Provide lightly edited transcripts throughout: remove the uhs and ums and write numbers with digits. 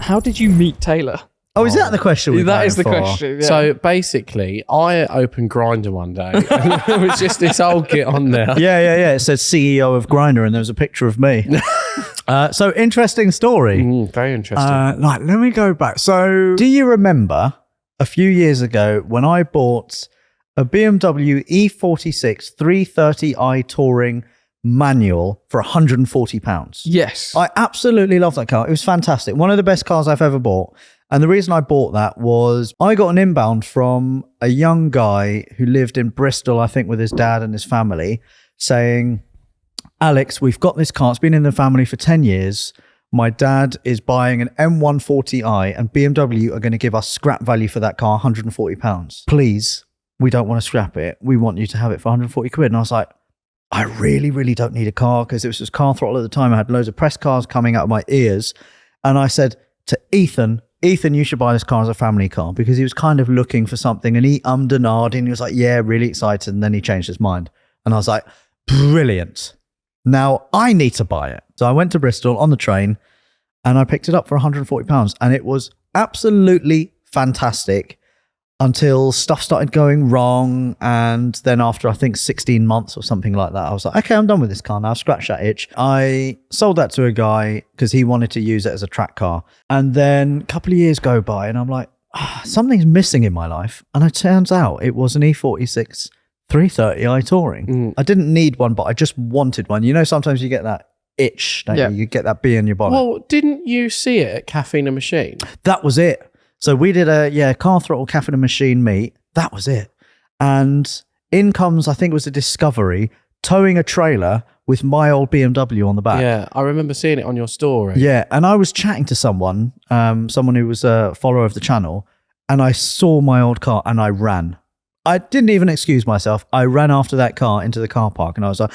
How did you meet Taylor? Oh, is that the question? That is the question. Yeah. So basically, I opened Grindr one day. And there was just this old git on there. Yeah. It says CEO of Grindr, and there was a picture of me. So interesting story. Very interesting. Let me go back. So, do you remember a few years ago when I bought a BMW E46 330i Touring manual for £140? Yes. I absolutely love that car. It was fantastic. One of the best cars I've ever bought. And the reason I bought that was I got an inbound from a young guy who lived in Bristol, I think, with his dad and his family, saying, Alex, we've got this car. It's been in the family for 10 years. My dad is buying an M140i and BMW are going to give us scrap value for that car, £140. Please, we don't want to scrap it. We want you to have it for 140 quid. And I was like, I really, really don't need a car, because it was just Car Throttle at the time. I had loads of press cars coming out of my ears. And I said to Ethan, you should buy this car as a family car, because he was kind of looking for something, and he ummed and ahed, and he was like, yeah, really excited. And then he changed his mind. And I was like, brilliant. Now I need to buy it. So I went to Bristol on the train and I picked it up for £140. And it was absolutely fantastic until stuff started going wrong. And then after, I think, 16 months or something like that, I was like, okay, I'm done with this car now. I've scratched that itch. I sold that to a guy because he wanted to use it as a track car. And then a couple of years go by and I'm like, something's missing in my life. And it turns out it was an E46 330i Touring. I didn't need one, but I just wanted one. You know, sometimes you get that itch, don't you? You get that bee in your bonnet. Well, didn't you see it at Caffeine and Machine? That was it. So we did a Car Throttle Caffeine and Machine meet. That was it. And in comes, I think it was a Discovery, towing a trailer with my old BMW on the back. Yeah, I remember seeing it on your story. Yeah, and I was chatting to someone who was a follower of the channel, and I saw my old car and I ran. I didn't even excuse myself. I ran after that car into the car park and I was like,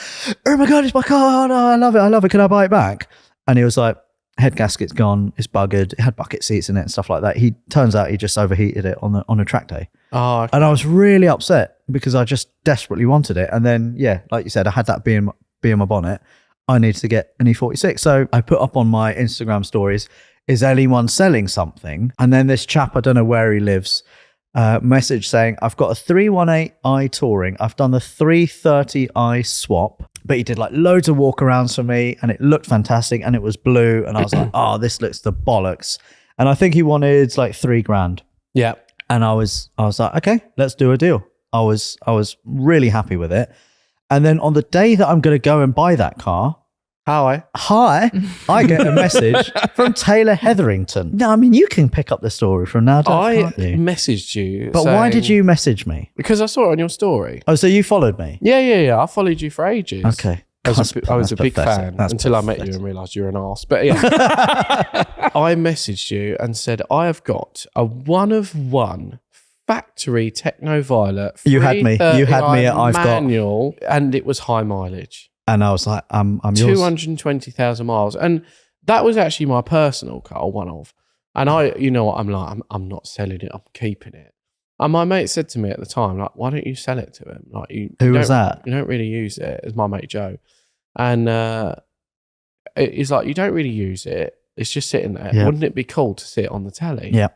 oh my God, it's my car. No, I love it. Can I buy it back? And he was like, head gasket's gone. It's buggered. It had bucket seats in it and stuff like that. Turns out he just overheated it on a track day. Oh, okay. And I was really upset because I just desperately wanted it. And then, yeah, like you said, I had that bee in my bonnet. I needed to get an E46. So I put up on my Instagram stories, is anyone selling something? And then this chap, I don't know where he lives, message saying, I've got a 318i Touring. I've done the 330i swap, but he did like loads of walk arounds for me and it looked fantastic and it was blue. And I was like, oh, this looks the bollocks. And I think he wanted like $3,000. Yeah. And I was like, okay, let's do a deal. I was really happy with it. And then on the day that I'm going to go and buy that car, I get a message from Taylor Hetherington. No, I mean, you can pick up the story from now, can't you? Messaged you. But why did you message me? Because I saw it on your story. Oh, so you folled me? Yeah. I followed you for ages. Okay. I was a big fan until I met you and realised you were an arse. But yeah, I messaged you and said, I have got a 1-of-1 factory Techno Violet. You had me at I've got. Manual, and it was high mileage. And I was like, I'm yours. 220,000 miles. And that was actually my personal car, one of. And you know what, I'm like, I'm not selling it, I'm keeping it. And my mate said to me at the time, like, why don't you sell it to him? Like, Who was that? You don't really use it. It's my mate Joe. And he's like, you don't really use it. It's just sitting there. Yeah. Wouldn't it be cool to see it on the telly? Yeah.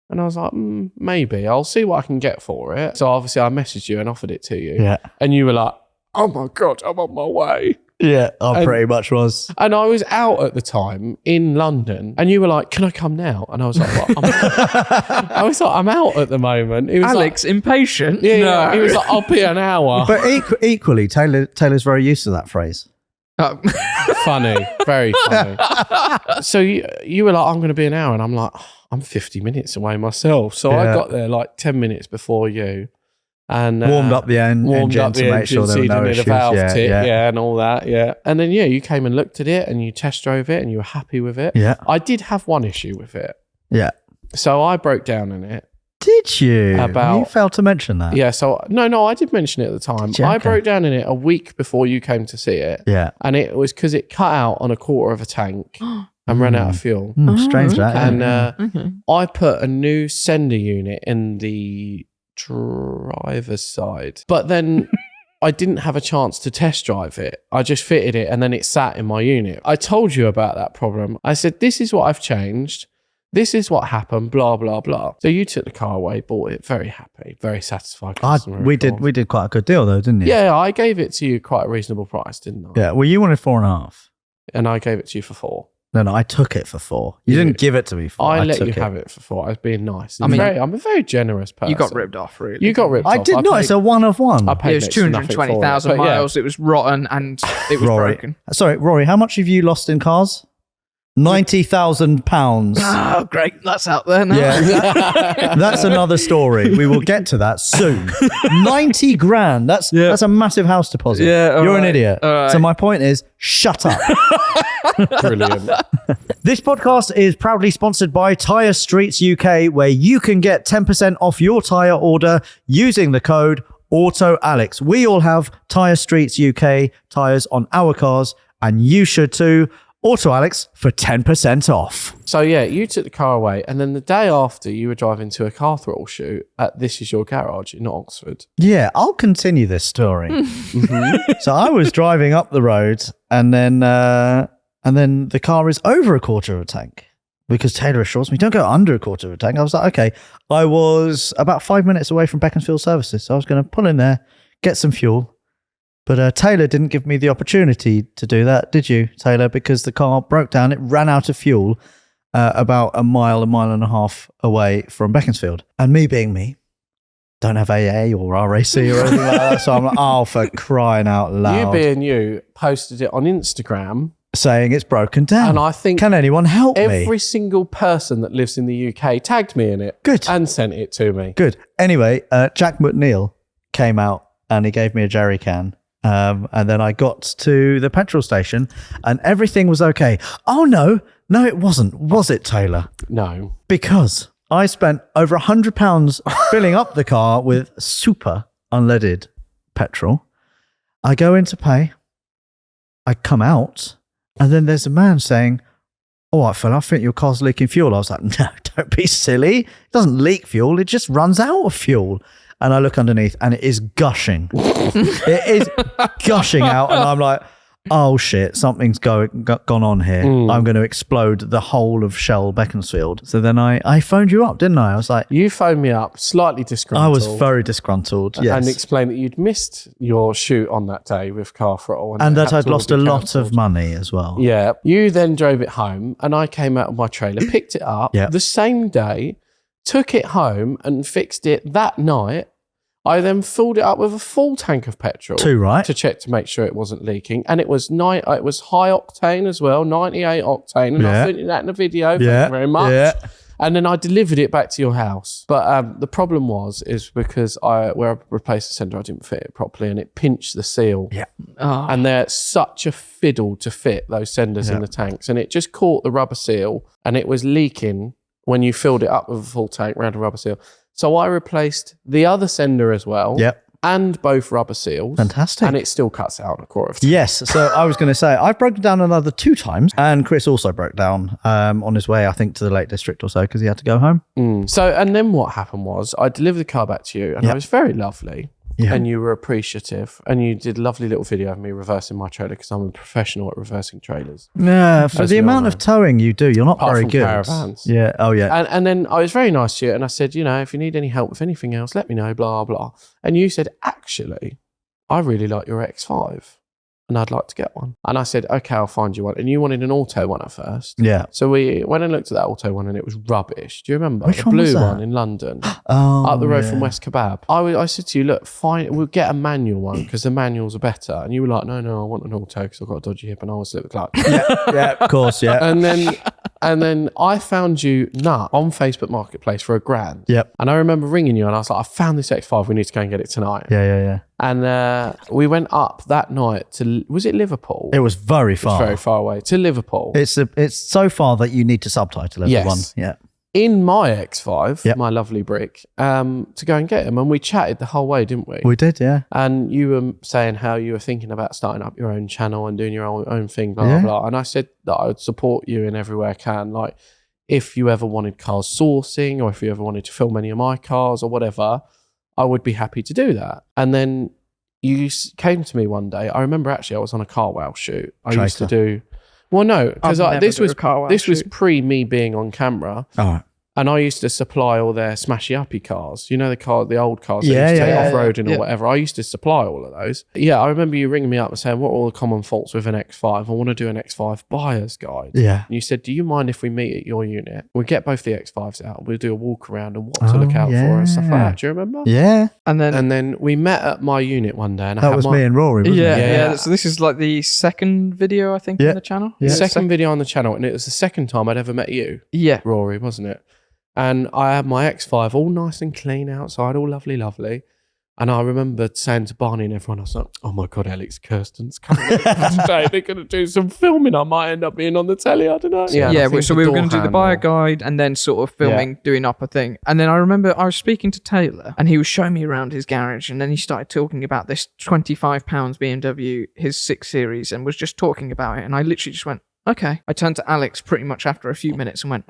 And I was like, maybe. I'll see what I can get for it. So obviously I messaged you and offered it to you. Yeah. And you were like, oh my God, I'm on my way. Yeah, I pretty much was. And I was out at the time in London and you were like, can I come now? And I was like, what? I was like, I'm out at the moment. He was Alex, like, impatient? Yeah, No. yeah. He was like, I'll be an hour. But equally, Taylor's very used to that phrase. Funny, very funny. So you were like, I'm going to be an hour. And I'm like, I'm 50 minutes away myself. So I got there like 10 minutes before you. And warmed up the engine to make sure there were no issues. And all that, And then, you came and looked at it and you test drove it and you were happy with it. Yeah. I did have one issue with it. Yeah. So I broke down in it. Did you? You failed to mention that. Yeah, so, no, I did mention it at the time. I broke down in it a week before you came to see it. Yeah. And it was because it cut out on a quarter of a tank and ran out of fuel. Strange that. And I put a new sender unit in the driver's side, but then I didn't have a chance to test drive it. I just fitted it and then it sat in my unit. I told you about that problem. I said, this is what I've changed. This is what happened, blah, blah, blah. So you took the car away, bought it, very happy, very satisfied customer. We did quite a good deal though, didn't you? Yeah, I gave it to you quite a reasonable price, didn't I? Yeah. Well, you wanted 4.5. And I gave it to you for 4. No, I took it for 4. You didn't give it to me for 4. I let took you it. have it for 4. I was being nice. I mean, I'm a very generous person. You got ripped off, really. You got ripped off. I did not. It's a one of one. I It paid was next to nothing for it, 220,000 but yeah. miles. It was rotten and it was Rory. broken. Sorry, Rory, how much have you lost in cars? £90,000. Oh, great. That's out there now. Yeah, that's another story. We will get to that soon. 90 grand. That's a massive house deposit. Yeah, all You're an right, idiot. all right. So my point is, shut up. Brilliant. This podcast is proudly sponsored by Tyre Streets UK, where you can get 10% off your tyre order using the code Autoalex. We all have Tyre Streets UK tyres on our cars, and you should too. Autoalex for 10% off. So yeah, you took the car away, and then the day after, you were driving to a car throttle shoot at This Is Your Garage in Oxford. Yeah, I'll continue this story. So I was driving up the road, and then the car is over a quarter of a tank because Taylor assures me, don't go under a quarter of a tank. I was like, okay. I was about 5 minutes away from Beaconsfield Services, so I was going to pull in there, get some fuel. But Taylor didn't give me the opportunity to do that, did you, Taylor? Because the car broke down. It ran out of fuel about a mile and a half away from Beaconsfield. And me being me, don't have AA or RAC or anything like that. So I'm like, oh, for crying out loud. You being you posted it on Instagram. Saying it's broken down. And I think can anyone help me? Every single person that lives in the UK tagged me in it. Good. And sent it to me. Good. Anyway, Jack McNeil came out and he gave me a jerry can. And then I got to the petrol station and everything was okay. Oh, no, it wasn't. Was it, Taylor? No. Because I spent over £100 filling up the car with super unleaded petrol. I go in to pay. I come out and then there's a man saying, all right, fella, I think your car's leaking fuel. I was like, no, don't be silly. It doesn't leak fuel. It just runs out of fuel. And I look underneath and it is gushing. It is gushing out. And I'm like, oh shit, something's gone on here. I'm going to explode the whole of Shell Beaconsfield. So then I phoned you up, didn't I? I was like, you phoned me up, slightly disgruntled. I was very disgruntled, yes. And explained that you'd missed your shoot on that day with car throttle. And that I'd lost a lot of money as well. Yeah. You then drove it home and I came out of my trailer, picked it up the same day, took it home and fixed it that night. I then filled it up with a full tank of petrol. 2, right? To check to make sure it wasn't leaking. And it was high octane as well, 98 octane. And I sent you that in a video. Thank you very much. Yeah. And then I delivered it back to your house. But the problem is because where I replaced the sender, I didn't fit it properly and it pinched the seal. Yeah. Oh. And they're such a fiddle to fit those senders in the tanks. And it just caught the rubber seal and it was leaking when you filled it up with a full tank around a rubber seal. So I replaced the other sender as well. Yep. And both rubber seals. Fantastic. And it still cuts out a quarter of time. Yes. So I was going to say, I've broken down another 2 times. And Chris also broke down on his way, I think, to the Lake District or so because he had to go home. So, and then what happened was I delivered the car back to you and it was very lovely. Yeah. And you were appreciative and you did a lovely little video of me reversing my trailer because I'm a professional at reversing trailers. Yeah, for the amount of towing you do, you're not Apart very from good. Caravans. Yeah, oh yeah. And then I was very nice to you and I said, if you need any help with anything else, let me know, blah, blah. And you said, actually, I really like your X5 and I'd like to get one. And I said, okay, I'll find you one. And you wanted an auto one at first. Yeah. So we went and looked at that auto one and it was rubbish. Do you remember? Which the one blue was that? one in London. Up the road from West Kebab. I said to you, look, fine, we'll get a manual one because the manuals are better. And you were like, no, I want an auto because I've got a dodgy hip and I want to slip the clutch. Yeah, of course, yeah. And then I found you on Facebook Marketplace for £1,000. Yep. And I remember ringing you and I was like, I found this X5. We need to go and get it tonight. Yeah. And we went up that night to, was it Liverpool? It was very far. It was very far away. To Liverpool. It's so far that you need to subtitle everyone. Yes. Yeah. In my X5, my lovely brick, to go and get him. And we chatted the whole way, didn't we? We did, yeah. And you were saying how you were thinking about starting up your own channel and doing your own thing, blah, blah. And I said that I would support you in every way I can. Like, if you ever wanted cars sourcing or if you ever wanted to film any of my cars or whatever, I would be happy to do that. And then you came to me one day. I remember actually I was on a car wow shoot. I used to do... Well, no, because I'd never this do was a car wash this was shoot. pre me being on camera. All right. And I used to supply all their smashy uppy cars. You know, the old cars they Yeah, used to take yeah, off-roading yeah. or whatever. I used to supply all of those. Yeah, I remember you ringing me up and saying, what are all the common faults with an X5? I want to do an X5 buyer's guide. Yeah. And you said, do you mind if we meet at your unit? We'll get both the X5s out. We'll do a walk around and what to look out for and stuff like that. Do you remember? Yeah. And And then we met at my unit one day. And I That had was my me and Rory, wasn't yeah, it? yeah. So this is like the second video, I think, Yeah. on the channel. Yeah. second video on the channel. And it was the second time I'd ever met you, Yeah. Rory, wasn't it? And I had my X5 all nice and clean outside, all lovely, lovely. And I remember saying to Barney and everyone, I was like, oh my God, Alex Kirsten's coming over today. They're going to do some filming. I might end up being on the telly. I don't know. Yeah, and I think so the we were door going to do the handle- buyer guide and then sort of filming, doing up a thing. And then I remember I was speaking to Taylor and he was showing me around his garage and then he started talking about this £25 BMW, his 6 Series, and was just talking about it. And I literally just went, okay. I turned to Alex pretty much after a few minutes and went,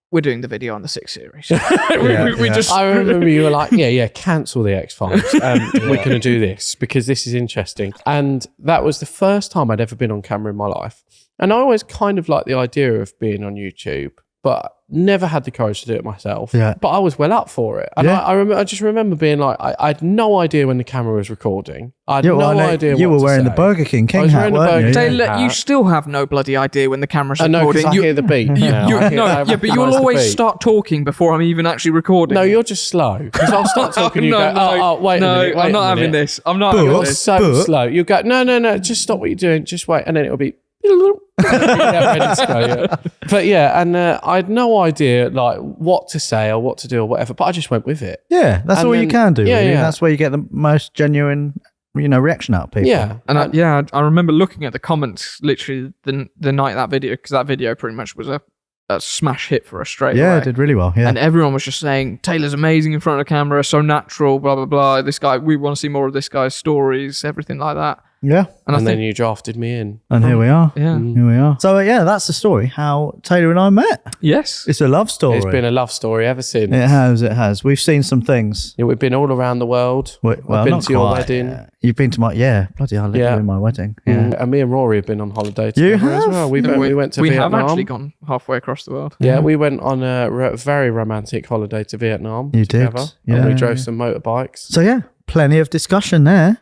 we're doing the video on the 6 Series. we just... I remember you were like, yeah, cancel the X5s. We're going to do this because this is interesting. And that was the first time I'd ever been on camera in my life. And I always kind of liked the idea of being on YouTube, but never had the courage to do it myself. Yeah. But I was well up for it. And Yeah. I just remember being like, I had no idea when the camera was recording. I had Yeah, well, no I know idea you what were to wearing the say. Burger King I King was hat, wearing the weren't Burger you? King Yeah. Taylor, you still have no bloody idea when the camera's I know, recording. because I hear the beat. Yeah, I hear- I but you'll recognise the always beat. start talking before I'm even actually recording. No, you're just slow. Because I'll start talking and you No, go, oh, wait a minute, wait I'm a not having minute. this. I'm not But- having You're this. so But- slow. You go, no, just stop what you're doing. Just wait. And then it'll be... ready to go, yeah. But yeah, and I had no idea like what to say or what to do or whatever, but I just went with it. Yeah, that's And all you then- can do. yeah, really. yeah. That's where you get the most genuine, reaction out of people. Yeah. And I remember looking at the comments literally the night that video, because that video pretty much was a smash hit for us straight Yeah, away. it did really well. Yeah. And everyone was just saying, Taylor's amazing in front of the camera, so natural, blah, blah, blah. This guy, we want to see more of this guy's stories, everything like that. yeah. And I And then think, you drafted me in. And here we are. yeah. Mm. Here we are. So yeah, that's the story. How Taylor and I met. Yes. It's a love story. It's been a love story ever since. It has. It has. We've seen some things. Yeah, we've been all around the world. Well, I've been not to your quite, wedding. yeah. You've been to my bloody hell, Yeah. in my wedding. Yeah. And me and Rory have been on holiday You together as have? well. We went to we Vietnam. have actually gone halfway across the world. Yeah, we went on a very romantic holiday to Vietnam You did. together. Yeah, And we drove yeah. some motorbikes. So yeah, plenty of discussion there.